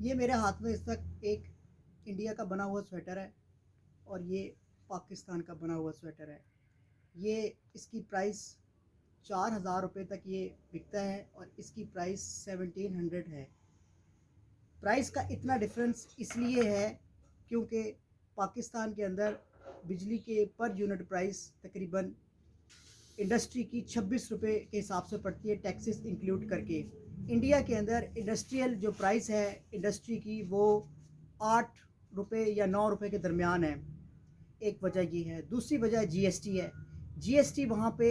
ये मेरे हाथ में इस वक्त एक इंडिया का बना हुआ स्वेटर है और ये पाकिस्तान का बना हुआ स्वेटर है। ये इसकी प्राइस 4,000 रुपये तक ये बिकता है और इसकी प्राइस 1700 है। प्राइस का इतना डिफरेंस इसलिए है क्योंकि पाकिस्तान के अंदर बिजली के पर यूनिट प्राइस तकरीबन इंडस्ट्री की 26 रुपये के हिसाब से पड़ती है, टैक्सेस इंक्लूड करके। इंडिया के अंदर इंडस्ट्रियल जो प्राइस है इंडस्ट्री की वो 8 रुपये या 9 रुपये के दरमियान है। एक वजह ये है। दूसरी वजह जीएसटी है। जीएसटी वहाँ पे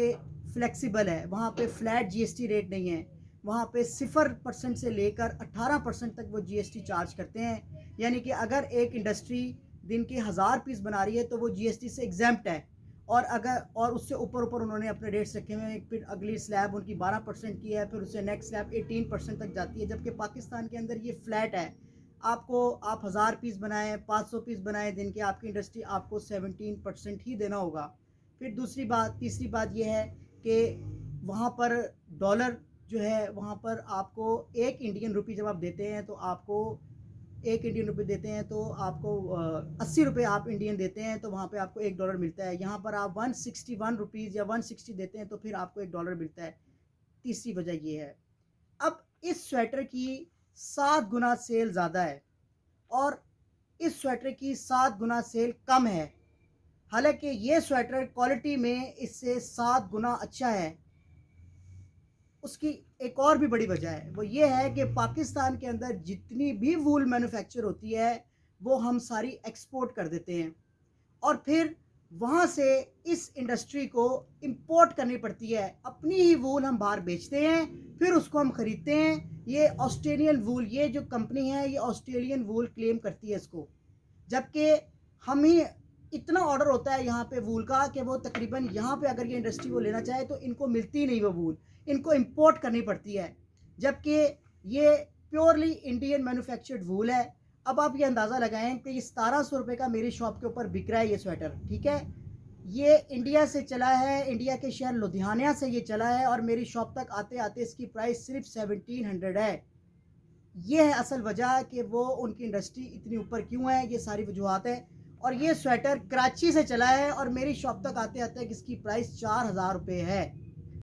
फ्लेक्सिबल है, वहाँ पे फ्लैट जीएसटी रेट नहीं है। वहाँ पे 0% से लेकर 18% तक वो जीएसटी चार्ज करते हैं। यानी कि अगर एक इंडस्ट्री दिन के 1000 पीस बना रही है तो वो जीएसटी से एग्जेम्प्ट है। और उससे ऊपर ऊपर उन्होंने अपने रेट्स रखे हुए हैं। फिर अगली स्लैब उनकी 12% की है, फिर उससे नेक्स्ट स्लैब 18% तक जाती है। जबकि पाकिस्तान के अंदर ये फ्लैट है। आप 1000 पीस बनाएं, 500 पीस बनाएं दिन के, आपकी इंडस्ट्री आपको 17% ही देना होगा। फिर तीसरी बात यह है कि वहाँ पर डॉलर जो है, वहाँ पर आपको 1 इंडियन रुपी जब आप देते हैं तो आपको 1 इंडियन रुपये देते हैं तो आपको 80 रुपये आप इंडियन देते हैं तो वहाँ पे आपको $1 मिलता है। यहाँ पर आप 161 रुपीज़ या 160 देते हैं तो फिर आपको $1 मिलता है। तीसरी वजह ये है। अब इस स्वेटर की 7 गुना सेल ज़्यादा है और इस स्वेटर की 7 गुना सेल कम है। हालांकि ये स्वेटर क्वालिटी में इससे 7 गुना अच्छा है। उसकी एक और भी बड़ी वजह है, वो ये है कि पाकिस्तान के अंदर जितनी भी वूल मैन्युफैक्चर होती है वो हम सारी एक्सपोर्ट कर देते हैं और फिर वहाँ से इस इंडस्ट्री को इंपोर्ट करनी पड़ती है। अपनी ही वूल हम बाहर बेचते हैं, फिर उसको हम ख़रीदते हैं। ये ऑस्ट्रेलियन वूल, ये जो कंपनी है ये ऑस्ट्रेलियन वूल क्लेम करती है इसको, जबकि हम ही इतना ऑर्डर होता है यहाँ पे वूल का कि वो तकरीबन यहाँ पे अगर ये इंडस्ट्री वो लेना चाहे तो इनको मिलती नहीं वो वूल, इनको इंपोर्ट करनी पड़ती है। जबकि ये प्योरली इंडियन मैन्युफैक्चर्ड वूल है। अब आप ये अंदाज़ा लगाएं कि ये 1700 रुपये का मेरी शॉप के ऊपर बिक रहा है ये स्वेटर, ठीक है। ये इंडिया से चला है, इंडिया के शहर लुधियाना से ये चला है और मेरी शॉप तक आते आते इसकी प्राइस सिर्फ 1700 है। ये है असल वजह कि वो उनकी इंडस्ट्री इतनी ऊपर क्यों है, ये सारी वजूहत है। और ये स्वेटर कराची से चला है और मेरी शॉप तक आते आते इसकी प्राइस 4000 रुपये है।